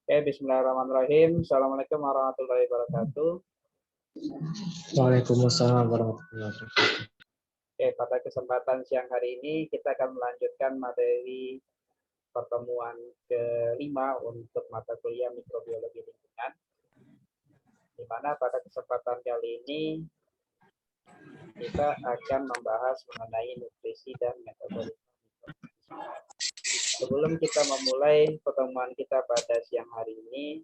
Oke, bismillahirrahmanirrahim. Assalamualaikum warahmatullahi wabarakatuh. Waalaikumsalam warahmatullahi wabarakatuh. Oke, pada kesempatan siang hari ini kita akan melanjutkan materi pertemuan kelima untuk mata kuliah mikrobiologi lingkungan. Di mana pada kesempatan kali ini kita akan membahas mengenai nutrisi dan metabolisme. Sebelum kita memulai pertemuan kita pada siang hari ini,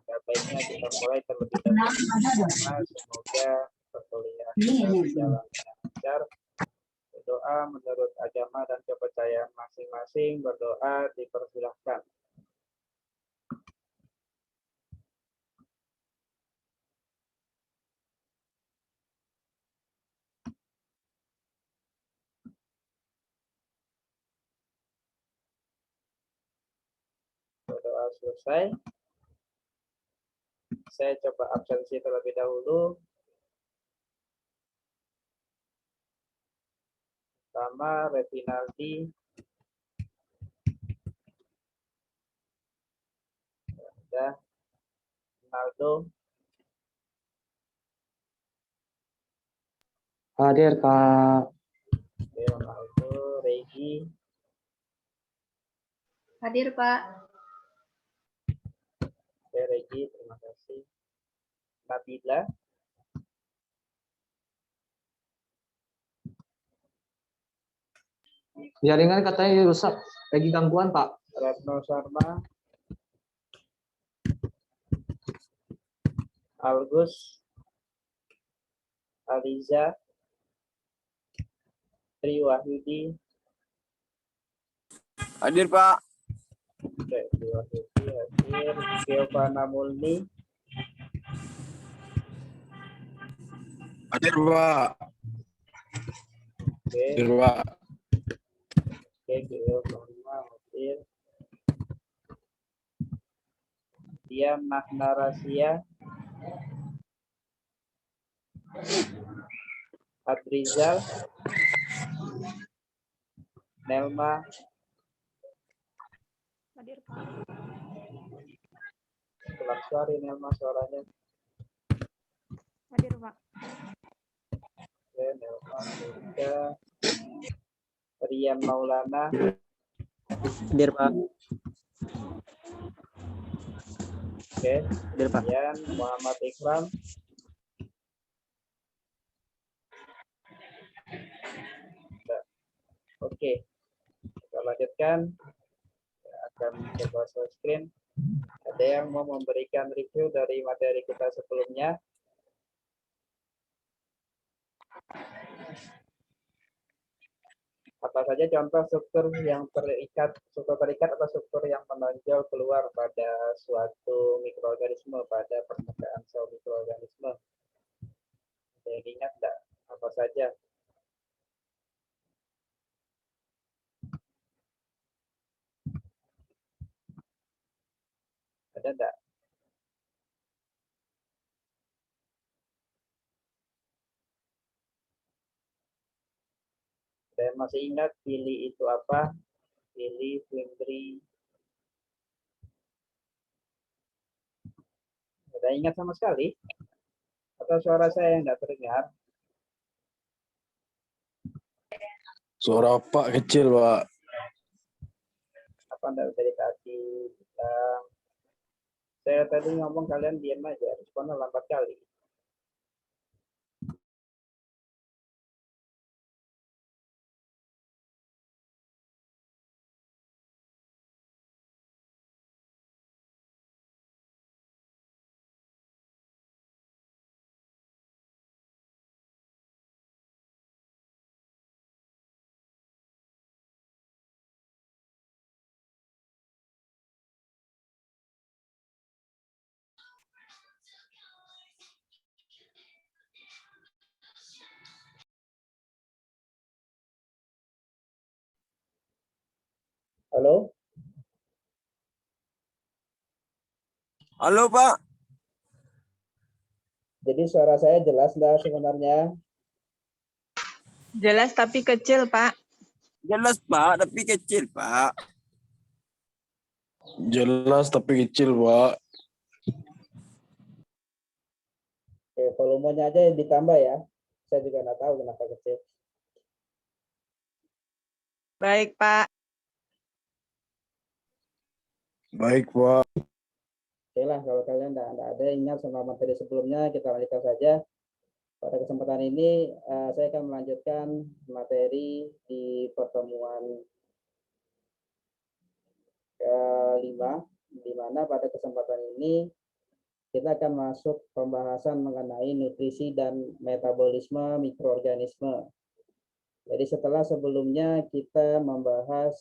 baiknya kita mulai terlebih dahulu. Semoga perkuliahan kita berjalan dengan lancar. Berdoa menurut agama dan kepercayaan masing-masing. Berdoa dipersilahkan. Berdoa selesai. Saya coba absensi terlebih dahulu. Pertama, Retinaldi. Ada Ronaldo. Hadir Kak. Ronaldo, Regi. Hadir Pak. Regi, terima kasih. Nabila. Jaringan katanya rusak, lagi gangguan Pak. Retno Sharma. Algus. Aliza. Tri Wahyudi. Hadir Pak. Oke, Tri Wahyudi hadir. Giovanna Mulni. Hadir Pak. Oke, Hadir Pak. Giovanna hadir. Dian Mahnarasia. Adrizal. Nelma. Hadir Pak. Selamat sore Nelma suaranya. Hadir Pak. Oke, Nelma juga. Rian Maulana. Hadir Pak. Oke, Hadir Pak. Rian Muhammad Ikram. Oke, kita lanjutkan. Saya akan coba share screen. Ada yang mau memberikan review dari materi kita sebelumnya? Apa saja contoh struktur yang terikat atau struktur yang menonjol keluar pada suatu mikroorganisme, pada permukaan sel mikroorganisme? Ada yang ingat enggak? Apa saja? Ada enggak? Saya masih ingat pilih itu apa? Pilih, Wimbri. Ada ingat sama sekali? Atau suara saya yang enggak terdengar? Suara Pak kecil Pak. Apa enggak dari tadi bilang? Saya tadi ngomong kalian diam aja, responnya lambat kali. Halo? Halo Pak. Jadi suara saya jelas enggak sebenarnya? Jelas tapi kecil, Pak. Jelas Pak, tapi kecil Pak. Jelas tapi kecil, Pak. Oke, volumenya aja yang ditambah ya. Saya juga nggak tahu kenapa kecil. Baik, Pak. Baik, Pak. Oke lah, kalau kalian nggak ada yang ingat sama materi sebelumnya, kita lanjutkan saja. Pada kesempatan ini, saya akan melanjutkan materi di pertemuan kelima, di mana pada kesempatan ini kita akan masuk pembahasan mengenai nutrisi dan metabolisme mikroorganisme. Jadi setelah sebelumnya kita membahas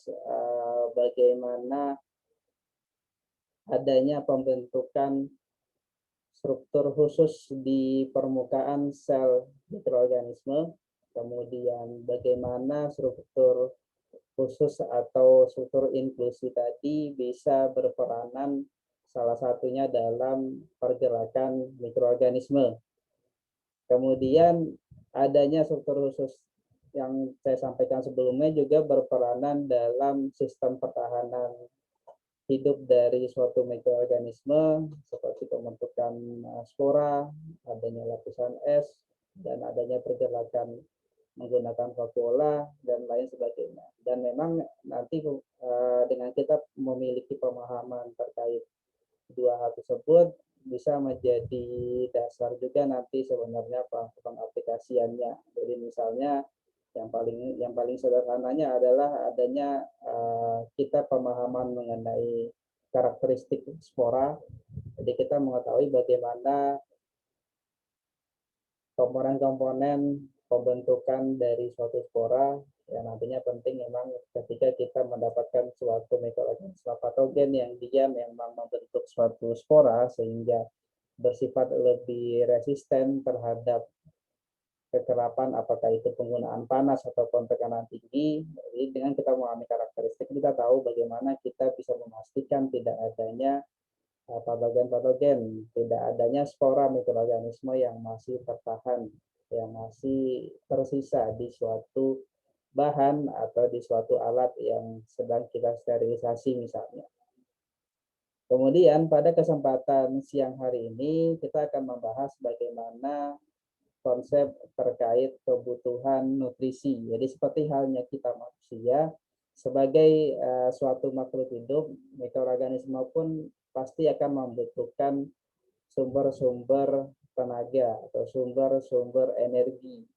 bagaimana adanya pembentukan struktur khusus di permukaan sel mikroorganisme, kemudian bagaimana struktur khusus atau struktur inklusi tadi bisa berperanan salah satunya dalam pergerakan mikroorganisme. Kemudian adanya struktur khusus yang saya sampaikan sebelumnya juga berperanan dalam sistem pertahanan hidup dari suatu mikroorganisme seperti pembentukan spora, adanya lapisan es, dan adanya pergerakan menggunakan vakuola dan lain sebagainya. Dan memang nanti dengan kita memiliki pemahaman terkait dua hal tersebut bisa menjadi dasar juga nanti sebenarnya pengaplikasiannya. Jadi misalnya yang paling sederhananya adalah adanya kita pemahaman mengenai karakteristik spora. Jadi kita mengetahui bagaimana komponen-komponen pembentukan dari suatu spora yang nantinya penting memang ketika kita mendapatkan suatu mikroorganisme patogen yang dia memang membentuk suatu spora sehingga bersifat lebih resisten terhadap kekerapan, apakah itu penggunaan panas ataupun tekanan tinggi. Jadi dengan kita memahami karakteristik, kita tahu bagaimana kita bisa memastikan tidak adanya patogen-patogen, tidak adanya spora mikroorganisme yang masih tertahan, yang masih tersisa di suatu bahan atau di suatu alat yang sedang kita sterilisasi misalnya. Kemudian pada kesempatan siang hari ini kita akan membahas bagaimana konsep terkait kebutuhan nutrisi. Jadi seperti halnya kita manusia, sebagai suatu makhluk hidup, mikroorganisme pun pasti akan membutuhkan sumber-sumber tenaga atau sumber-sumber energi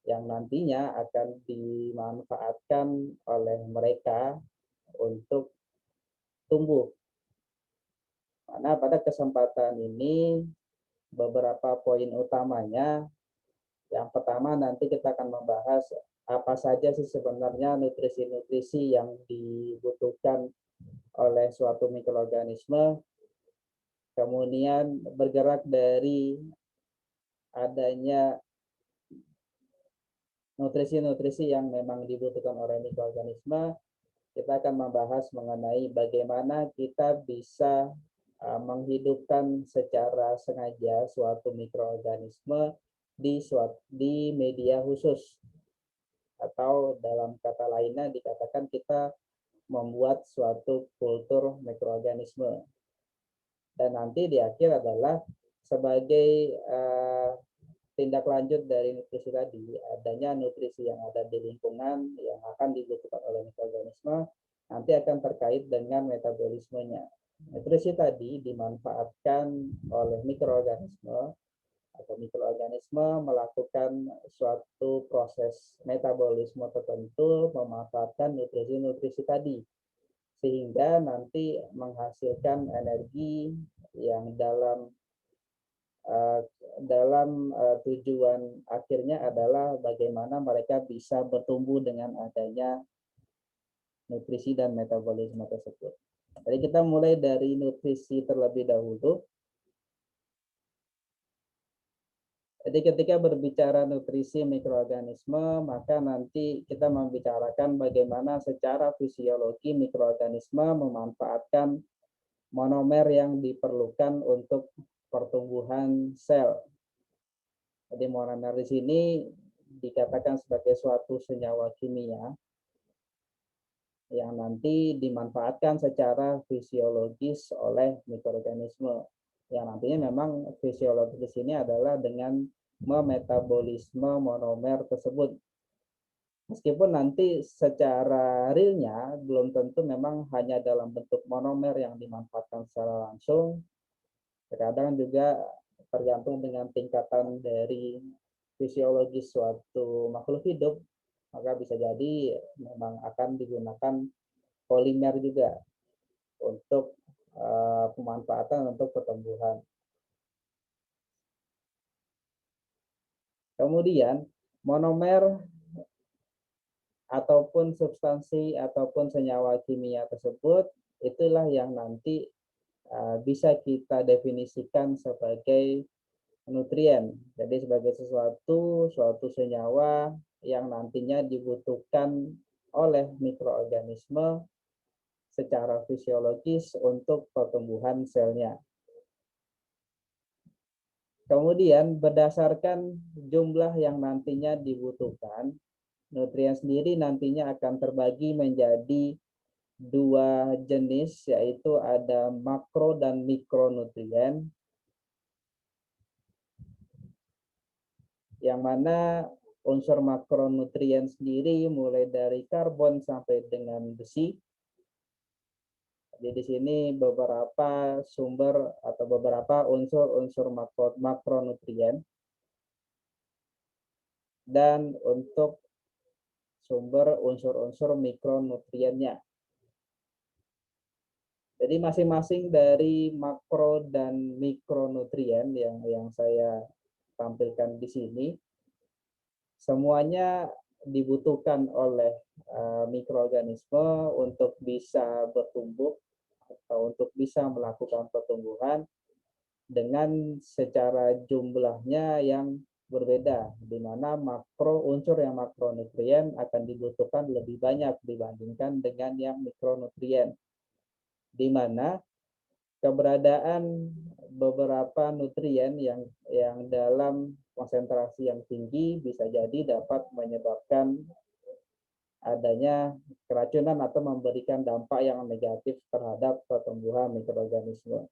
yang nantinya akan dimanfaatkan oleh mereka untuk tumbuh. Karena pada kesempatan ini beberapa poin utamanya. Yang pertama nanti kita akan membahas apa saja sih sebenarnya nutrisi-nutrisi yang dibutuhkan oleh suatu mikroorganisme. Kemudian bergerak dari adanya nutrisi-nutrisi yang memang dibutuhkan oleh mikroorganisme, kita akan membahas mengenai bagaimana kita bisa menghidupkan secara sengaja suatu mikroorganisme di media khusus, atau dalam kata lainnya dikatakan kita membuat suatu kultur mikroorganisme. Dan nanti di akhir adalah sebagai tindak lanjut dari nutrisi tadi, adanya nutrisi yang ada di lingkungan yang akan dibutuhkan oleh mikroorganisme nanti akan terkait dengan metabolismenya. Nutrisi tadi dimanfaatkan oleh mikroorganisme atau mikroorganisme melakukan suatu proses metabolisme tertentu memanfaatkan nutrisi-nutrisi tadi sehingga nanti menghasilkan energi yang dalam tujuan akhirnya adalah bagaimana mereka bisa bertumbuh dengan adanya nutrisi dan metabolisme tersebut. Jadi kita mulai dari nutrisi terlebih dahulu. Jadi ketika berbicara nutrisi mikroorganisme, maka nanti kita membicarakan bagaimana secara fisiologi mikroorganisme memanfaatkan monomer yang diperlukan untuk pertumbuhan sel. Jadi monomer di sini dikatakan sebagai suatu senyawa kimia yang nanti dimanfaatkan secara fisiologis oleh mikroorganisme. Yang nantinya memang fisiologis di sini adalah dengan memetabolisme monomer tersebut. Meskipun nanti secara realnya belum tentu memang hanya dalam bentuk monomer yang dimanfaatkan secara langsung. Terkadang juga tergantung dengan tingkatan dari fisiologis suatu makhluk hidup, maka bisa jadi memang akan digunakan polimer juga untuk pemanfaatan untuk pertumbuhan. Kemudian monomer ataupun substansi ataupun senyawa kimia tersebut itulah yang nanti bisa kita definisikan sebagai nutrien. Jadi sebagai suatu senyawa yang nantinya dibutuhkan oleh mikroorganisme secara fisiologis untuk pertumbuhan selnya. Kemudian berdasarkan jumlah yang nantinya dibutuhkan, nutrien sendiri nantinya akan terbagi menjadi dua jenis, yaitu ada makro dan mikronutrien, yang mana unsur makronutrien sendiri mulai dari karbon sampai dengan besi. Jadi di sini beberapa sumber atau beberapa unsur-unsur makronutrien, dan untuk sumber unsur-unsur mikronutriennya. Jadi masing-masing dari makro dan mikronutrien yang saya tampilkan di sini, semuanya dibutuhkan oleh mikroorganisme untuk bisa bertumbuh atau untuk bisa melakukan pertumbuhan dengan secara jumlahnya yang berbeda, di mana unsur yang makronutrien akan dibutuhkan lebih banyak dibandingkan dengan yang mikronutrien, di mana keberadaan beberapa nutrien yang dalam konsentrasi yang tinggi bisa jadi dapat menyebabkan adanya keracunan atau memberikan dampak yang negatif terhadap pertumbuhan mikroorganisme.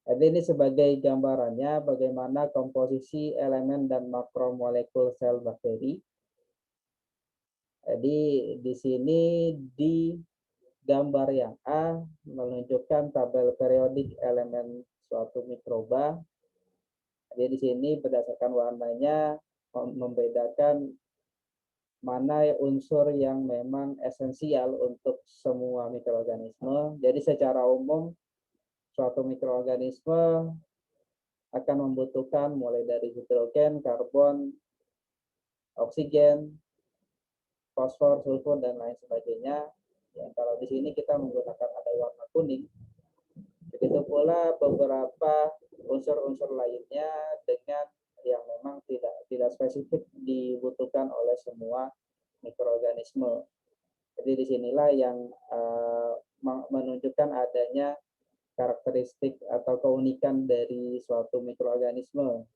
Jadi ini sebagai gambarannya bagaimana komposisi elemen dan makromolekul sel bakteri. Jadi di sini di gambar yang A menunjukkan tabel periodik elemen suatu mikroba. Jadi di sini berdasarkan warnanya membedakan mana unsur yang memang esensial untuk semua mikroorganisme. Jadi secara umum suatu mikroorganisme akan membutuhkan mulai dari hidrogen, karbon, oksigen, fosfor, sulfur, dan lain sebagainya. Ya, kalau di sini kita menggunakan ada warna kuning. Begitu pula beberapa unsur-unsur lainnya dengan yang memang tidak spesifik dibutuhkan oleh semua mikroorganisme. Jadi disinilah yang menunjukkan adanya karakteristik atau keunikan dari suatu mikroorganisme.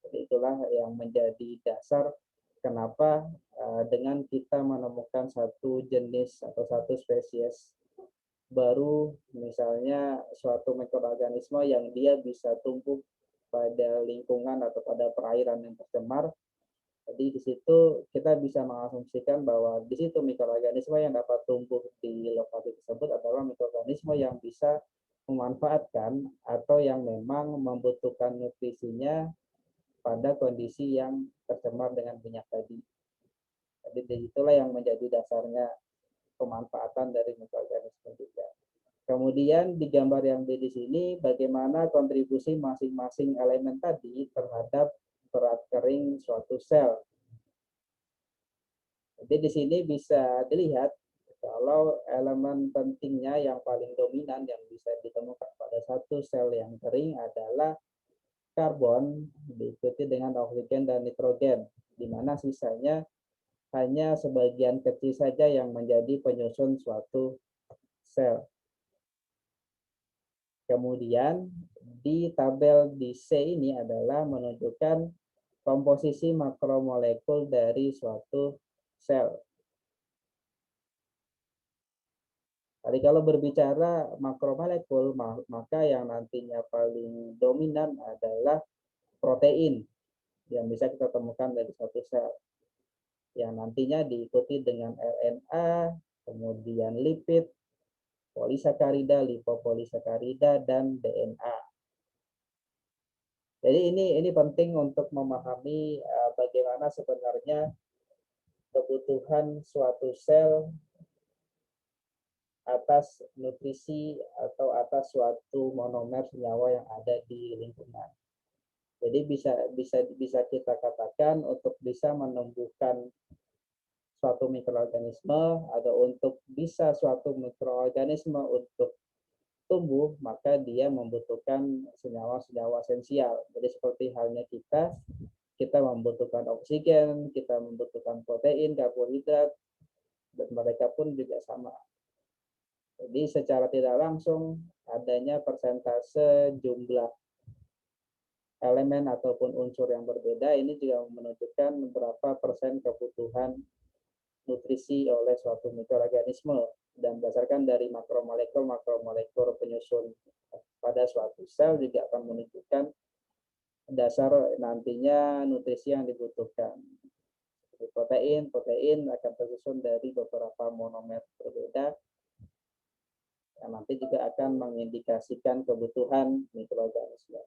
Jadi itulah yang menjadi dasar kenapa dengan kita menemukan satu jenis atau satu spesies baru, misalnya suatu mikroorganisme yang dia bisa tumbuh pada lingkungan atau pada perairan yang tercemar. Jadi di situ kita bisa mengasumsikan bahwa di situ mikroorganisme yang dapat tumbuh di lokasi tersebut adalah mikroorganisme yang bisa memanfaatkan atau yang memang membutuhkan nutrisinya pada kondisi yang tercemar dengan minyak tadi. Jadi itulah yang menjadi dasarnya pemanfaatan dari mikroorganisme juga. Kemudian di gambar yang B di sini bagaimana kontribusi masing-masing elemen tadi terhadap berat kering suatu sel. Jadi di sini bisa dilihat kalau elemen pentingnya yang paling dominan yang bisa ditemukan pada satu sel yang kering adalah karbon, diikuti dengan oksigen dan nitrogen, di mana sisanya hanya sebagian kecil saja yang menjadi penyusun suatu sel. Kemudian di tabel di C ini adalah menunjukkan komposisi makromolekul dari suatu sel. Jadi kalau berbicara makromolekul, maka yang nantinya paling dominan adalah protein yang bisa kita temukan dari satu sel, yang nantinya diikuti dengan RNA, kemudian lipid, polisakarida, lipopolisakarida, dan DNA. Jadi ini penting untuk memahami bagaimana sebenarnya kebutuhan suatu sel atas nutrisi atau atas suatu monomer senyawa yang ada di lingkungan. Jadi bisa kita katakan untuk bisa menumbuhkan suatu mikroorganisme atau untuk bisa suatu mikroorganisme untuk tumbuh, maka dia membutuhkan senyawa-senyawa esensial. Jadi seperti halnya kita membutuhkan oksigen, kita membutuhkan protein, karbohidrat, dan mereka pun juga sama. Jadi secara tidak langsung adanya persentase jumlah elemen ataupun unsur yang berbeda ini juga menunjukkan berapa persen kebutuhan nutrisi oleh suatu mikroorganisme, dan berdasarkan dari makromolekul penyusun pada suatu sel juga akan menunjukkan dasar nantinya nutrisi yang dibutuhkan. Protein akan tersusun dari beberapa monomer berbeda yang nanti juga akan mengindikasikan kebutuhan mikroorganisme.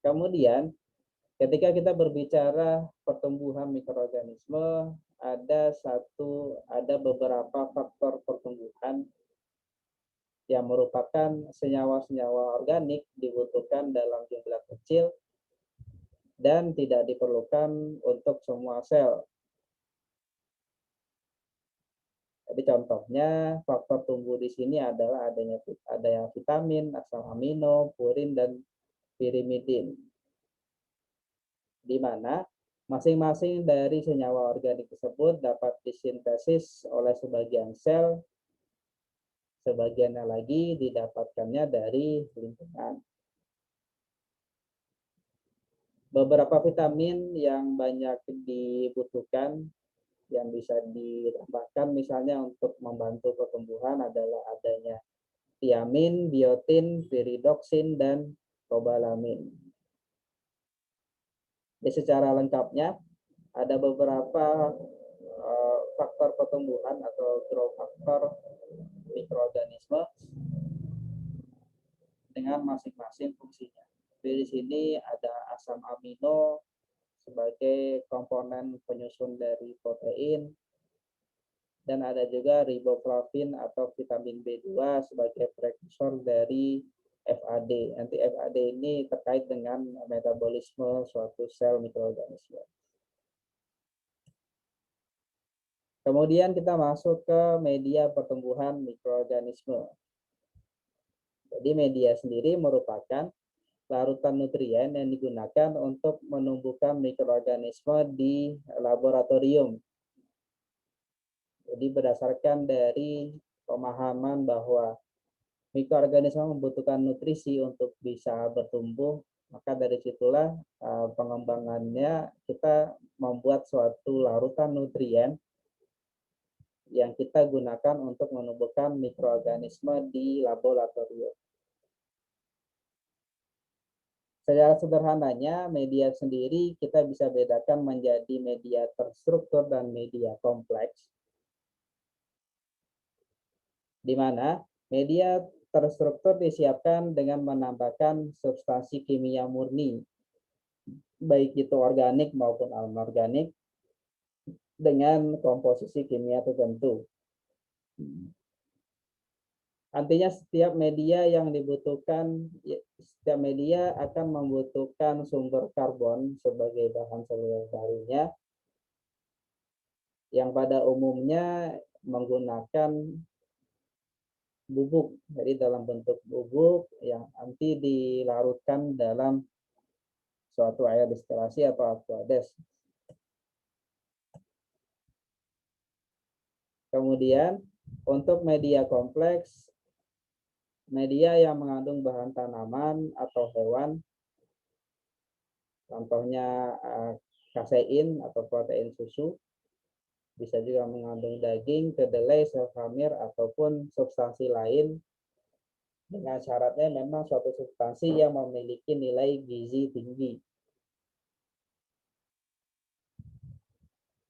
Kemudian, ketika kita berbicara pertumbuhan mikroorganisme, ada beberapa faktor pertumbuhan yang merupakan senyawa-senyawa organik dibutuhkan dalam jumlah kecil dan tidak diperlukan untuk semua sel. Jadi contohnya faktor tumbuh di sini adalah adanya vitamin, asam amino, purin, dan pirimidin, di mana masing-masing dari senyawa organik tersebut dapat disintesis oleh sebagian sel, sebagiannya lagi didapatkannya dari lingkungan. Beberapa vitamin yang banyak dibutuhkan yang bisa ditambahkan misalnya untuk membantu pertumbuhan adalah adanya tiamin, biotin, piridoksin, dan kobalamin. Jadi secara lengkapnya ada beberapa faktor pertumbuhan atau growth factor mikroorganisme dengan masing-masing fungsinya. Di sini ada asam amino sebagai komponen penyusun dari protein, dan ada juga riboflavin atau vitamin B2 sebagai prekursor dari FAD. Nanti FAD ini terkait dengan metabolisme suatu sel mikroorganisme. Kemudian kita masuk ke media pertumbuhan mikroorganisme. Jadi media sendiri merupakan larutan nutrien yang digunakan untuk menumbuhkan mikroorganisme di laboratorium. Jadi berdasarkan dari pemahaman bahwa mikroorganisme membutuhkan nutrisi untuk bisa bertumbuh, maka dari situlah pengembangannya kita membuat suatu larutan nutrien yang kita gunakan untuk menumbuhkan mikroorganisme di laboratorium. Secara sederhananya, media sendiri kita bisa bedakan menjadi media terstruktur dan media kompleks, di mana media terstruktur disiapkan dengan menambahkan substansi kimia murni, baik itu organik maupun anorganik, dengan komposisi kimia tertentu. Artinya setiap media akan membutuhkan sumber karbon sebagai bahan seluler barunya, yang pada umumnya menggunakan bubuk, jadi dalam bentuk bubuk yang nanti dilarutkan dalam suatu air destilasi atau aquades. Kemudian untuk media kompleks, media yang mengandung bahan tanaman atau hewan, contohnya kasein atau protein susu, Bisa juga mengandung daging, kedelai, sel khamir, ataupun substansi lain dengan syaratnya memang suatu substansi yang memiliki nilai gizi tinggi.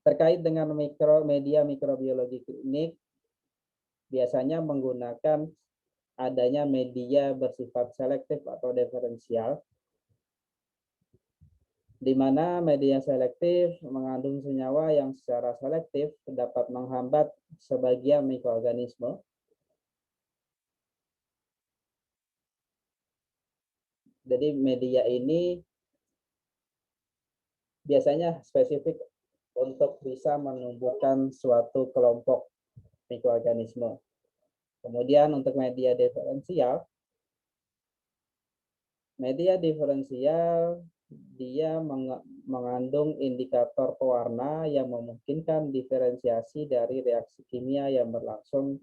Terkait dengan media mikrobiologi klinik, biasanya menggunakan adanya media bersifat selektif atau diferensial, di mana media selektif mengandung senyawa yang secara selektif dapat menghambat sebagian mikroorganisme. Jadi media ini biasanya spesifik untuk bisa menumbuhkan suatu kelompok mikroorganisme. Kemudian untuk media diferensial dia mengandung indikator pewarna yang memungkinkan diferensiasi dari reaksi kimia yang berlangsung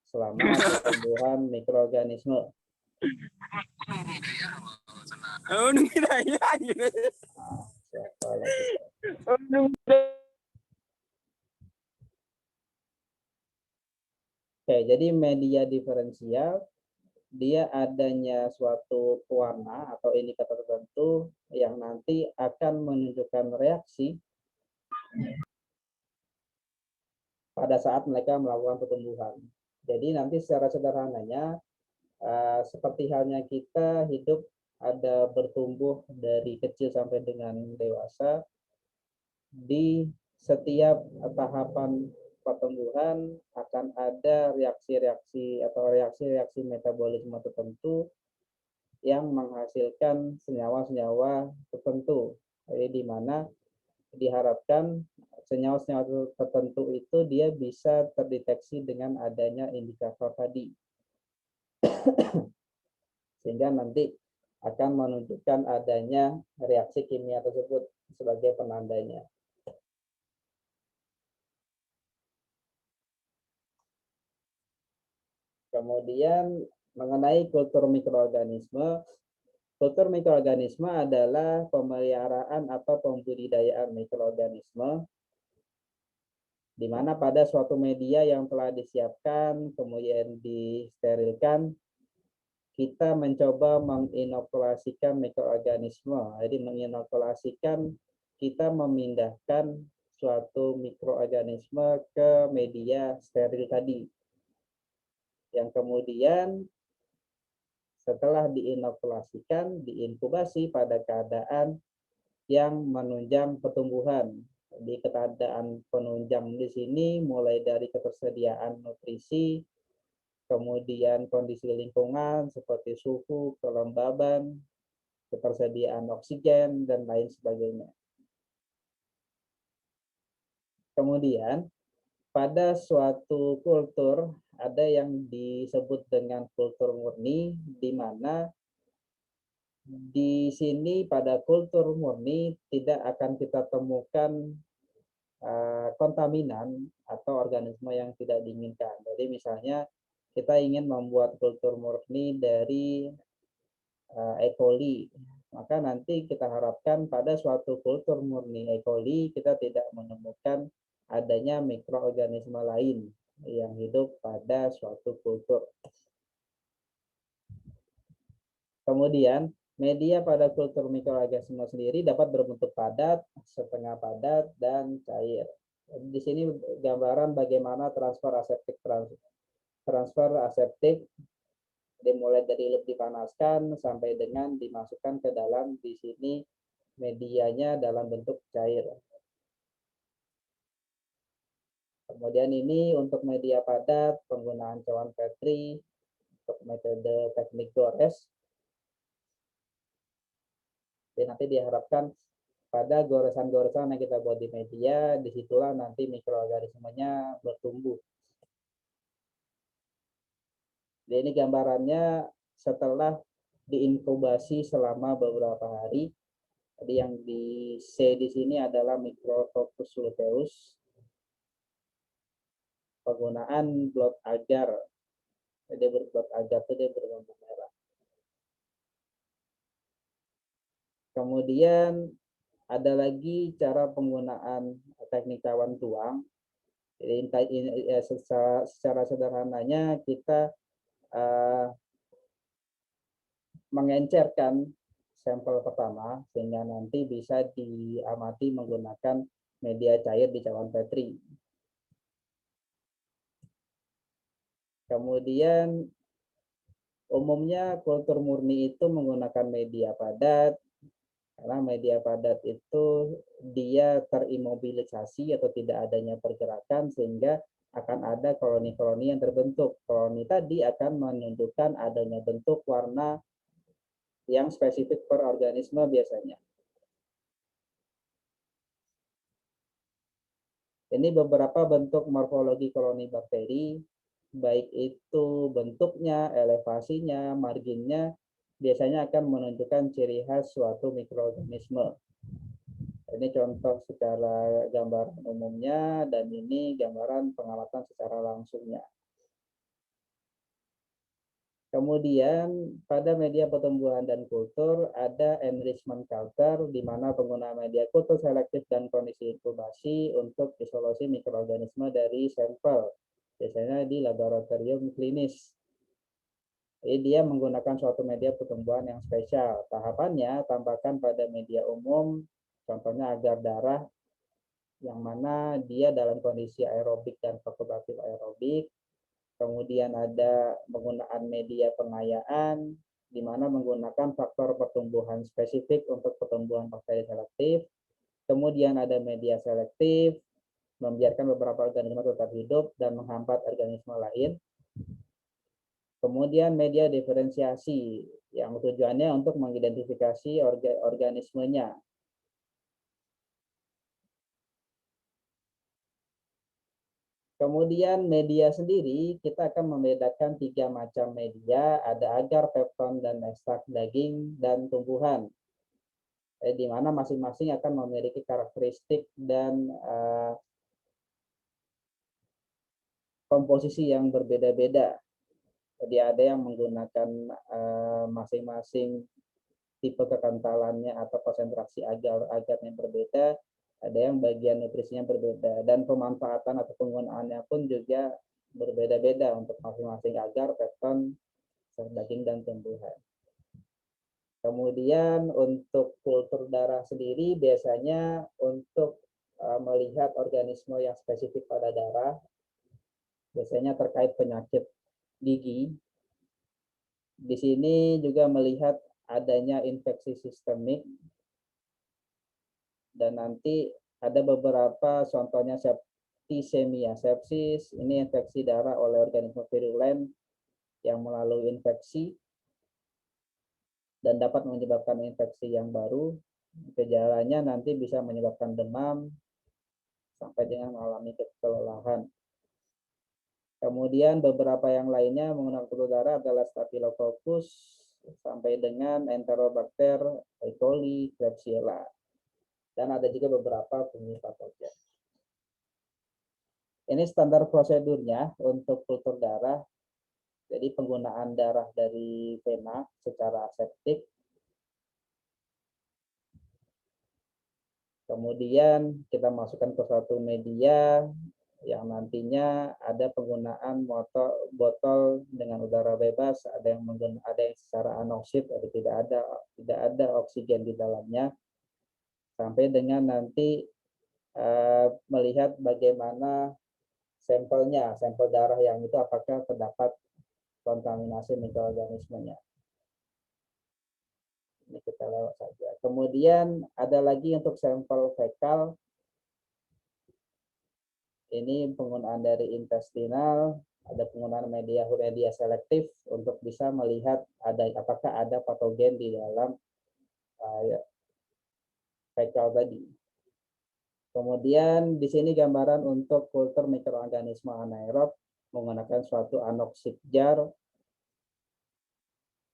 selama pertumbuhan mikroorganisme. Siapa lagi? Oke, jadi media diferensial dia adanya suatu pewarna atau indikator tertentu yang nanti akan menunjukkan reaksi pada saat mereka melakukan pertumbuhan. Jadi nanti secara sederhananya seperti halnya kita hidup ada bertumbuh dari kecil sampai dengan dewasa, di setiap tahapan pertumbuhan akan ada reaksi-reaksi atau reaksi-reaksi metabolisme tertentu yang menghasilkan senyawa-senyawa tertentu. Jadi di mana diharapkan senyawa-senyawa tertentu itu dia bisa terdeteksi dengan adanya indikator tadi. Sehingga nanti akan menunjukkan adanya reaksi kimia tersebut sebagai penandanya. Kemudian mengenai kultur mikroorganisme adalah pemeliharaan atau pembudidayaan mikroorganisme di mana pada suatu media yang telah disiapkan kemudian disterilkan, kita mencoba menginokulasikan mikroorganisme. Jadi menginokulasikan, kita memindahkan suatu mikroorganisme ke media steril tadi. Yang kemudian setelah diinokulasikan, diinkubasi pada keadaan yang menunjang pertumbuhan. Di keadaan penunjang di sini mulai dari ketersediaan nutrisi, kemudian kondisi lingkungan seperti suhu, kelembaban, ketersediaan oksigen, dan lain sebagainya. Kemudian pada suatu kultur ada yang disebut dengan kultur murni, di mana di sini pada kultur murni tidak akan kita temukan kontaminan atau organisme yang tidak diinginkan. Jadi misalnya kita ingin membuat kultur murni dari E. coli, maka nanti kita harapkan pada suatu kultur murni E. coli kita tidak menemukan adanya mikroorganisme lain yang hidup pada suatu kultur. Kemudian media pada kultur mikroorganisme sendiri dapat berbentuk padat, setengah padat, dan cair. Di sini gambaran bagaimana transfer aseptik dimulai dari dipanaskan sampai dengan dimasukkan ke dalam, di sini medianya dalam bentuk cair. Kemudian ini untuk media padat penggunaan cawan Petri untuk metode teknik gores. Dan nanti diharapkan pada goresan-goresan yang kita buat di media, disitulah nanti mikroorganismenya bertumbuh. Jadi ini gambarannya setelah diinkubasi selama beberapa hari. Jadi yang di C di sini adalah Micrococcus luteus. Penggunaan blot agar. Jadi blot agar itu dia berwarna merah. Kemudian ada lagi cara penggunaan teknik cawan tuang. Jadi secara sederhananya kita mengencerkan sampel pertama sehingga nanti bisa diamati menggunakan media cair di cawan Petri. Kemudian umumnya kultur murni itu menggunakan media padat, karena media padat itu dia terimobilisasi atau tidak adanya pergerakan sehingga akan ada koloni-koloni yang terbentuk. Koloni tadi akan menunjukkan adanya bentuk warna yang spesifik per organisme biasanya. Ini beberapa bentuk morfologi koloni bakteri, baik itu bentuknya, elevasinya, marginnya, biasanya akan menunjukkan ciri khas suatu mikroorganisme. Ini contoh secara gambaran umumnya, dan ini gambaran pengamatan secara langsungnya. Kemudian pada media pertumbuhan dan kultur ada enrichment culture, di mana penggunaan media kultur selektif dan kondisi inkubasi untuk isolasi mikroorganisme dari sampel, biasanya di laboratorium klinis. Jadi dia menggunakan suatu media pertumbuhan yang spesial. Tahapannya tambahkan pada media umum, contohnya agar darah, yang mana dia dalam kondisi aerobik dan fakultatif aerobik. Kemudian ada penggunaan media pengayaan, di mana menggunakan faktor pertumbuhan spesifik untuk pertumbuhan bakteri selektif. Kemudian ada media selektif, membiarkan beberapa organisme tetap hidup dan menghambat organisme lain. Kemudian media diferensiasi, yang tujuannya untuk mengidentifikasi organismenya. Kemudian media sendiri, kita akan membedakan 3 macam media, ada agar, pepton, dan ekstrak daging dan tumbuhan. Di mana masing-masing akan memiliki karakteristik dan komposisi yang berbeda-beda. Jadi ada yang menggunakan masing-masing tipe kekentalannya atau konsentrasi agar yang berbeda, ada yang bagian nutrisinya berbeda, dan pemanfaatan atau penggunaannya pun juga berbeda-beda untuk masing-masing agar, pepton, daging, dan tumbuhan. Kemudian untuk kultur darah sendiri biasanya untuk melihat organisme yang spesifik pada darah, biasanya terkait penyakit gigi. Di sini juga melihat adanya infeksi sistemik, dan nanti ada beberapa contohnya septisemia. Sepsis ini infeksi darah oleh organisme virulen yang melalui infeksi dan dapat menyebabkan infeksi yang baru. Gejalanya nanti bisa menyebabkan demam sampai dengan mengalami kelelahan. Kemudian beberapa yang lainnya menggunakan kultur darah adalah Staphylococcus sampai dengan Enterobacter, E. coli, Klebsiella. Dan ada juga beberapa penghuni patogen. Ini standar prosedurnya untuk kultur darah. Jadi penggunaan darah dari vena secara aseptik. Kemudian kita masukkan ke suatu media yang nantinya ada penggunaan botol dengan udara bebas, ada yang secara anoksid, ada tidak ada oksigen di dalamnya, sampai dengan nanti melihat bagaimana sampelnya, sampel darah yang itu apakah terdapat kontaminasi mikroorganismenya. Ini kita lewat saja. Kemudian ada lagi untuk sampel fekal. Ini penggunaan dari intestinal, ada penggunaan media selektif untuk bisa melihat apakah ada patogen di dalam fekal tadi. Kemudian di sini gambaran untuk kultur mikroorganisme anaerob menggunakan suatu anoksid jar.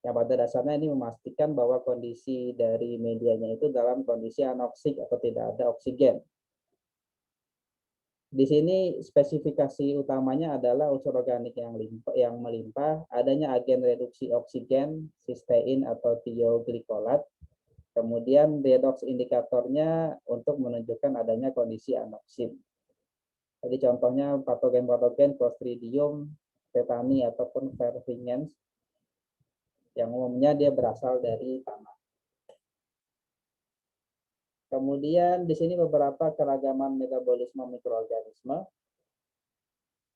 Yang pada dasarnya ini memastikan bahwa kondisi dari medianya itu dalam kondisi anoksik atau tidak ada oksigen. Di sini spesifikasi utamanya adalah unsur organik yang melimpah, adanya agen reduksi oksigen, sistein atau tioglikolat. Kemudian redox indikatornya untuk menunjukkan adanya kondisi anoksin. Jadi contohnya patogen-patogen Clostridium tetani ataupun perfringens yang umumnya dia berasal dari tanah. Kemudian di sini beberapa keragaman metabolisme mikroorganisme.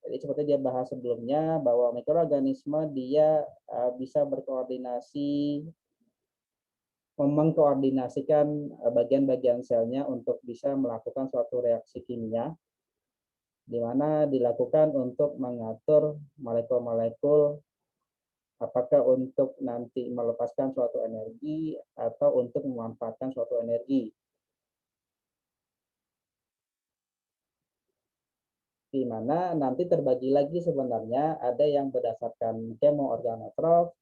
Jadi seperti dia bahas sebelumnya bahwa mikroorganisme dia bisa berkoordinasi, mengkoordinasikan bagian-bagian selnya untuk bisa melakukan suatu reaksi kimia, di mana dilakukan untuk mengatur molekul-molekul apakah untuk nanti melepaskan suatu energi atau untuk memanfaatkan suatu energi. Di mana nanti terbagi lagi sebenarnya ada yang berdasarkan kemoorganotrof,